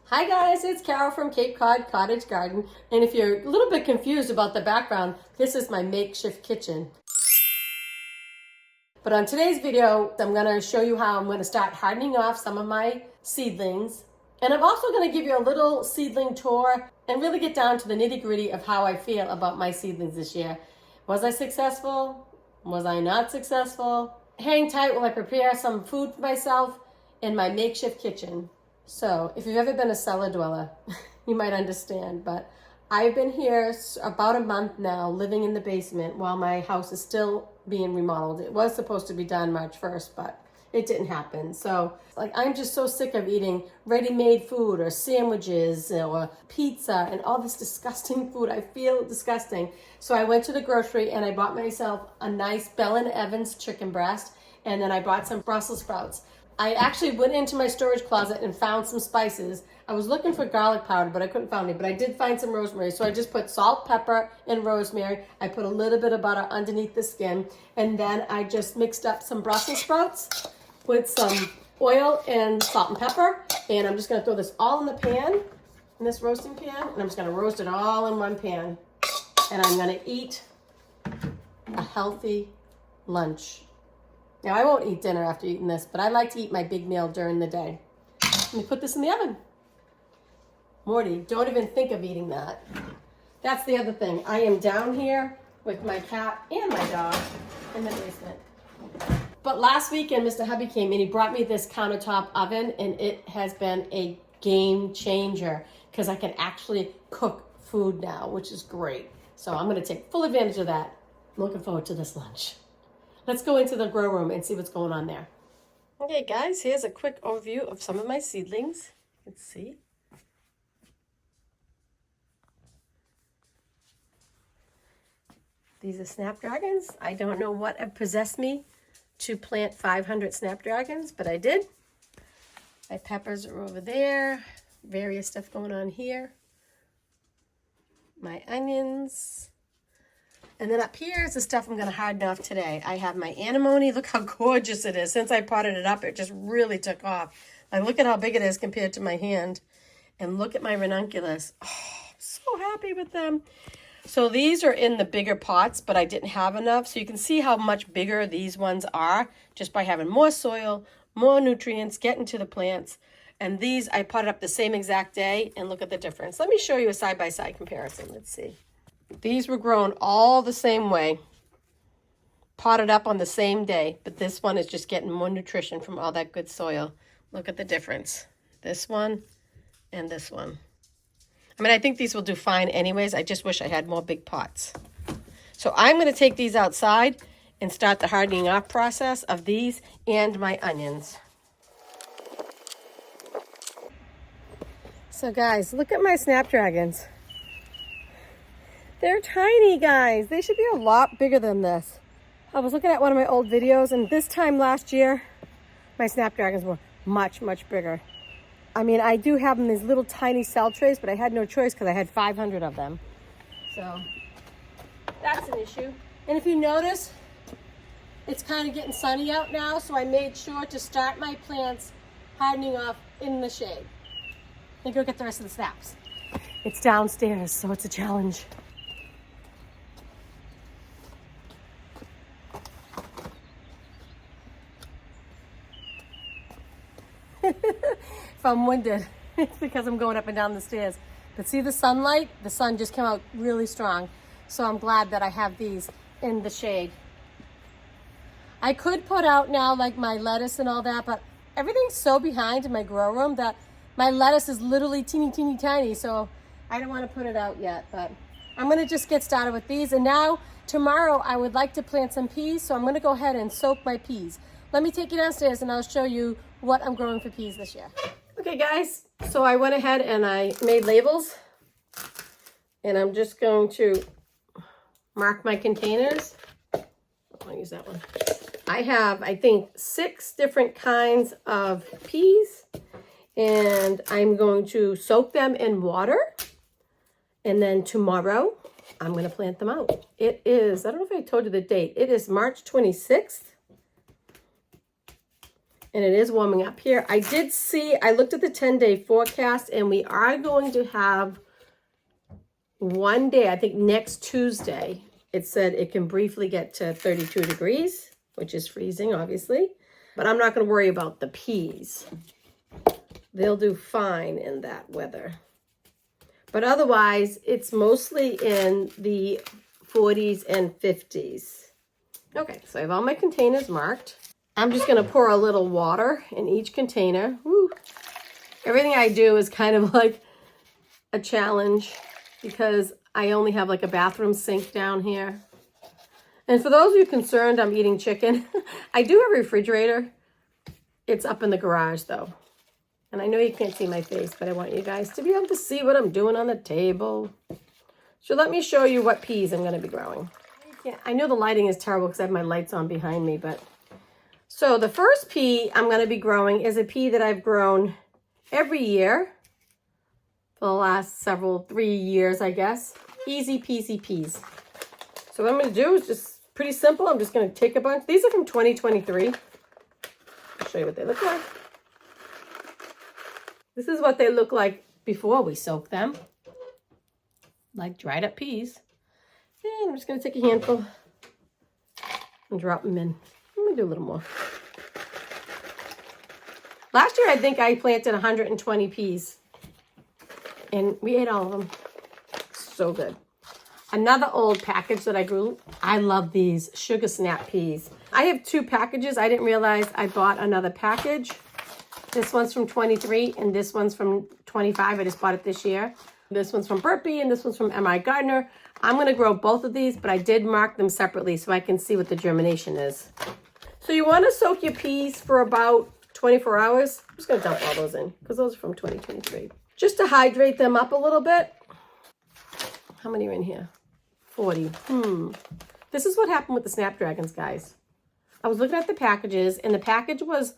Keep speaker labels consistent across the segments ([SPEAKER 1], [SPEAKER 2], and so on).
[SPEAKER 1] Hi guys, it's Carol from Cape Cod Cottage Garden, and if you're a little bit confused about the background, this is my makeshift kitchen. But on today's video, I'm going to show you how I'm going to start hardening off some of my seedlings, and I'm also going to give you a little seedling tour and really get down to the nitty-gritty of how I feel about my seedlings this year. Was I successful? Was I not successful? Hang tight while I prepare some food for myself in my makeshift kitchen. So if you've ever been a cellar dweller, you might understand, but I've been here about a month now living in the basement while my house is still being remodeled. It was supposed to be done March 1st, but it didn't happen. So I'm just so sick of eating ready-made food or sandwiches or pizza and all this disgusting food. I feel disgusting. So I went to the grocery and I bought myself a nice Bell & Evans chicken breast, and then I bought some Brussels sprouts. I actually went into my storage closet and found some spices. I was looking for garlic powder, but I couldn't find it. But I did find some rosemary. So I just put salt, pepper, and rosemary. I put a little bit of butter underneath the skin. And then I just mixed up some Brussels sprouts with some oil and salt and pepper. And I'm just going to throw this all in the pan, in this roasting pan. And I'm just going to roast it all in one pan. And I'm going to eat a healthy lunch. Now, I won't eat dinner after eating this, but I like to eat my big meal during the day. Let me put this in the oven. Morty, don't even think of eating that. That's the other thing. I am down here with my cat and my dog in the basement. But last weekend, Mr. Hubby came and he brought me this countertop oven, and it has been a game changer because I can actually cook food now, which is great. So I'm going to take full advantage of that. I'm looking forward to this lunch. Let's go into the grow room and see what's going on there. Okay, guys, here's a quick overview of some of my seedlings. Let's see. These are snapdragons. I don't know what possessed me to plant 500 snapdragons, but I did. My peppers are over there. Various stuff going on here. My onions. And then up here is the stuff I'm going to harden off today. I have my anemone. Look how gorgeous it is. Since I potted it up, it just really took off. Like, look at how big it is compared to my hand. And look at my ranunculus. Oh, I'm so happy with them. So these are in the bigger pots, but I didn't have enough. So you can see how much bigger these ones are just by having more soil, more nutrients, getting to the plants. And these I potted up the same exact day, and look at the difference. Let me show you a side-by-side comparison. Let's see. These were grown all the same way, potted up on the same day, but this one is just getting more nutrition from all that good soil. Look at the difference. This one and this one. I mean, I think these will do fine anyways. I just wish I had more big pots. So I'm going to take these outside and start the hardening off process of these and my onions. So guys, look at my snapdragons. They're tiny, guys. They should be a lot bigger than this. I was looking at one of my old videos, and this time last year, my snapdragons were much, much bigger. I mean, I do have them in these little tiny cell trays, but I had no choice because I had 500 of them. So that's an issue. And if you notice, it's kind of getting sunny out now, so I made sure to start my plants hardening off in the shade. And go get the rest of the snaps. It's downstairs, so it's a challenge. If I'm winded, it's because I'm going up and down the stairs. But see the sunlight? The sun just came out really strong. So I'm glad that I have these in the shade. I could put out now like my lettuce and all that, but everything's so behind in my grow room that my lettuce is literally teeny, teeny, tiny. So I don't want to put it out yet, but I'm going to just get started with these. And now tomorrow I would like to plant some peas. So I'm going to go ahead and soak my peas. Let me take you downstairs and I'll show you what I'm growing for peas this year. Okay guys, so I went ahead and I made labels, and I'm just going to mark my containers. I'll use that one. I have, I think, 6 different kinds of peas, and I'm going to soak them in water, and then tomorrow I'm going to plant them out. It is, I don't know if I told you the date, it is March 26th. And it is warming up here. I looked at the 10-day forecast, and we are going to have one day, I think next Tuesday, it said it can briefly get to 32 degrees, which is freezing, obviously. But I'm not going to worry about the peas. They'll do fine in that weather. But otherwise, it's mostly in the 40s and 50s. Okay, so I have all my containers marked. I'm just going to pour a little water in each container. Woo. Everything I do is kind of like a challenge because I only have like a bathroom sink down here. And for those of you concerned I'm eating chicken, I do have a refrigerator. It's up in the garage though. And I know you can't see my face, but I want you guys to be able to see what I'm doing on the table. So let me show you what peas I'm going to be growing. I know the lighting is terrible because I have my lights on behind me, but so the first pea I'm going to be growing is a pea that I've grown every year for the last 3 years, I guess. Easy peasy peas. So what I'm going to do is just pretty simple. I'm just going to take a bunch. These are from 2023. I'll show you what they look like. This is what they look like before we soak them. Like dried up peas. And I'm just going to take a handful and drop them in. Let me do a little more. Last year, I think I planted 120 peas. And we ate all of them. So good. Another old package that I grew. I love these sugar snap peas. I have 2 packages. I didn't realize I bought another package. This one's from 23 and this one's from 25. I just bought it this year. This one's from Burpee and this one's from M.I. Gardner. I'm going to grow both of these, but I did mark them separately so I can see what the germination is. So you want to soak your peas for about 24 hours. I'm just going to dump all those in because those are from 2023. Just to hydrate them up a little bit. How many are in here? 40. This is what happened with the snapdragons, guys. I was looking at the packages and the package was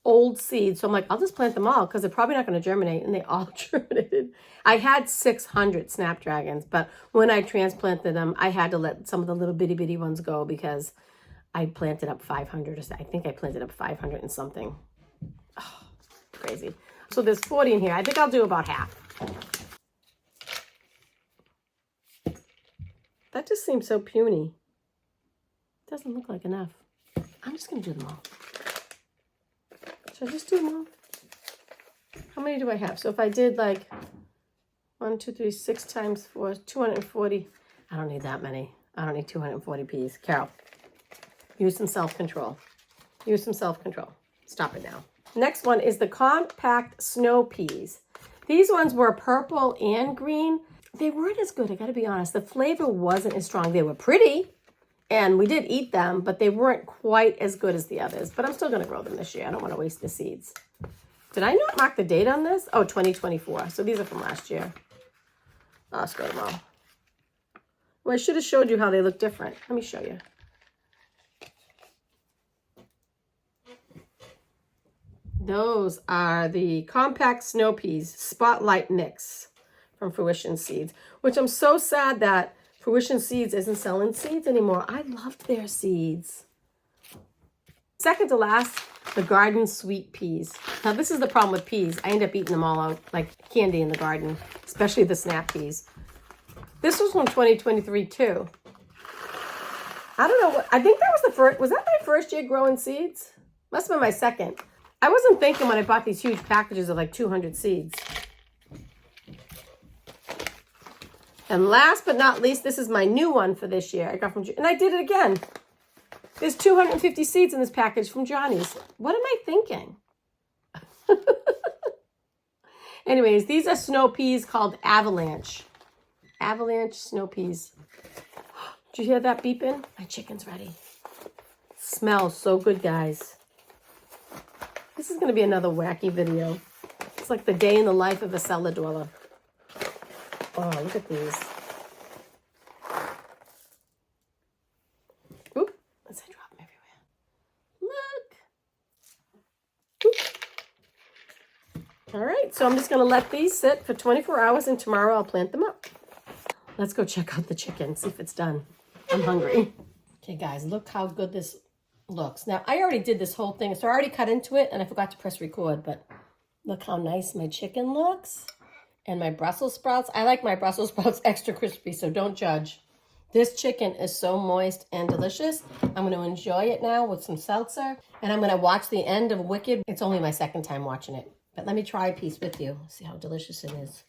[SPEAKER 1] old seeds. So I'm like, I'll just plant them all because they're probably not going to germinate. And they all germinated. I had 600 snapdragons, but when I transplanted them, I had to let some of the little bitty ones go because I planted up 500. I think I planted up 500 and something. Oh, crazy. So there's 40 in here. I think I'll do about half. That just seems so puny. Doesn't look like enough. I'm just going to do them all. Should I just do them all? How many do I have? So if I did like 1, 2, 3, 6 times 4, 240. I don't need that many. I don't need 240 peas. Carol, use some self-control. Use some self-control. Stop it now. Next one is the compact snow peas. These ones were purple and green. They weren't as good, I gotta be honest. The flavor wasn't as strong. They were pretty, and we did eat them, but they weren't quite as good as the others. But I'm still gonna grow them this year. I don't wanna waste the seeds. Did I not mark the date on this? Oh, 2024. So these are from last year. I'll scroll them all. Well, I should have showed you how they look different. Let me show you. Those are the compact snow peas spotlight mix from Fruition Seeds, which I'm so sad that Fruition Seeds isn't selling seeds anymore. I loved their seeds. Second to last, the garden sweet peas. Now this is the problem with peas. I end up eating them all out like candy in the garden, especially the snap peas. This was from 2023 too. I don't know what, I think that was the first, was that my first year growing seeds? Must have been my second. I wasn't thinking when I bought these huge packages of like 200 seeds. And last but not least, this is my new one for this year. I got from, and I did it again. There's 250 seeds in this package from Johnny's. What am I thinking? Anyways, these are snow peas called Avalanche. Avalanche snow peas. Did you hear that beeping? My chicken's ready. Smells so good, guys. This is going to be another wacky video. It's like the day in the life of a cellar dweller. Oh, look at these. Oop, let's drop them everywhere. Look. Oop. All right, so I'm just going to let these sit for 24 hours and tomorrow I'll plant them up. Let's go check out the chicken, see if it's done. I'm hungry. Okay, guys, look how good this looks. Now, I already did this whole thing, so I already cut into it, and I forgot to press record, but look how nice my chicken looks. And my Brussels sprouts. I like my Brussels sprouts extra crispy, so don't judge. This chicken is so moist and delicious. I'm going to enjoy it now with some seltzer, and I'm going to watch the end of Wicked. It's only my second time watching it, but let me try a piece with you. See how delicious it is.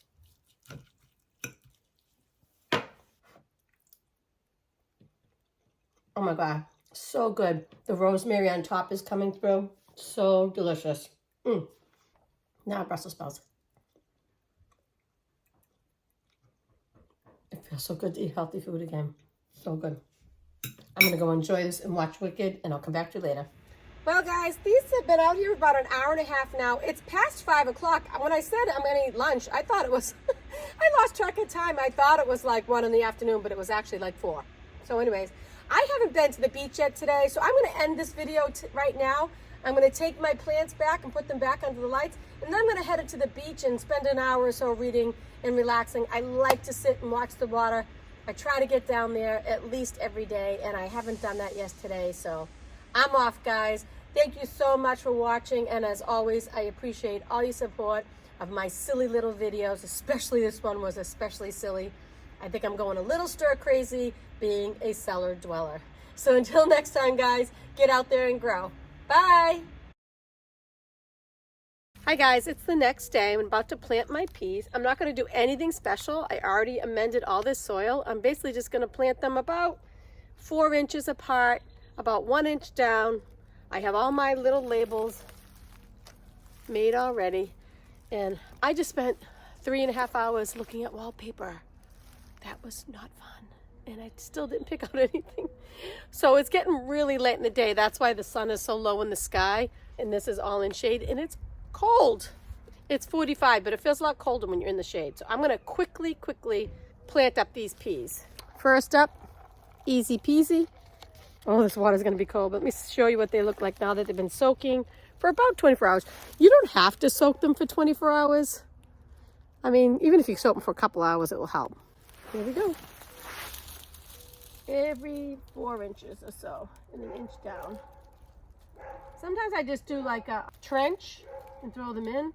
[SPEAKER 1] Oh my God, so good. The rosemary on top is coming through. So delicious. Now Brussels sprouts. It feels so good to eat healthy food again. So good. I'm going to go enjoy this and watch Wicked, and I'll come back to you later. Well, guys, these have been out here about an hour and a half now. It's past 5 o'clock. When I said I'm going to eat lunch, I thought it was, I lost track of time. I thought it was like 1 in the afternoon, but it was actually like 4. So anyways, I haven't been to the beach yet today, so I'm going to end this video right now. I'm going to take my plants back and put them back under the lights, and then I'm going to head to the beach and spend an hour or so reading and relaxing. I like to sit and watch the water. I try to get down there at least every day, and I haven't done that yesterday, so I'm off, guys. Thank you so much for watching, and as always, I appreciate all your support of my silly little videos, especially this one was especially silly. I think I'm going a little stir crazy being a cellar dweller. So until next time, guys, get out there and grow. Bye. Hi guys, it's the next day. I'm about to plant my peas. I'm not going to do anything special. I already amended all this soil. I'm basically just going to plant them about 4 inches apart, about 1 inch down. I have all my little labels made already. And I just spent 3.5 hours looking at wallpaper. That was not fun. And I still didn't pick out anything. So it's getting really late in the day. That's why the sun is so low in the sky. And this is all in shade. And it's cold. It's 45, but it feels a lot colder when you're in the shade. So I'm going to quickly plant up these peas. First up, easy peasy. Oh, this water's going to be cold. But let me show you what they look like now that they've been soaking for about 24 hours. You don't have to soak them for 24 hours. I mean, even if you soak them for a couple hours, it will help. Here we go. Every 4 inches or so, and an inch down. Sometimes I just do like a trench and throw them in.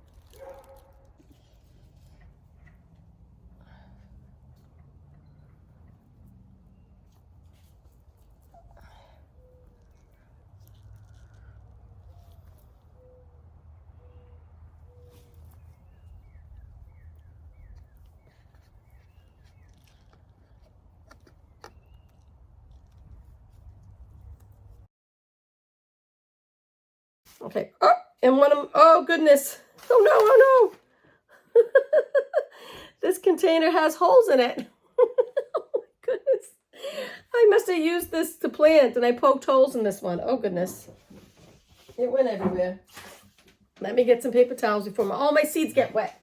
[SPEAKER 1] Okay. Oh, and one of them, oh goodness. Oh no, oh no. This container has holes in it. Oh my goodness. I must have used this to plant and I poked holes in this one. Oh goodness. It went everywhere. Let me get some paper towels before all my seeds get wet.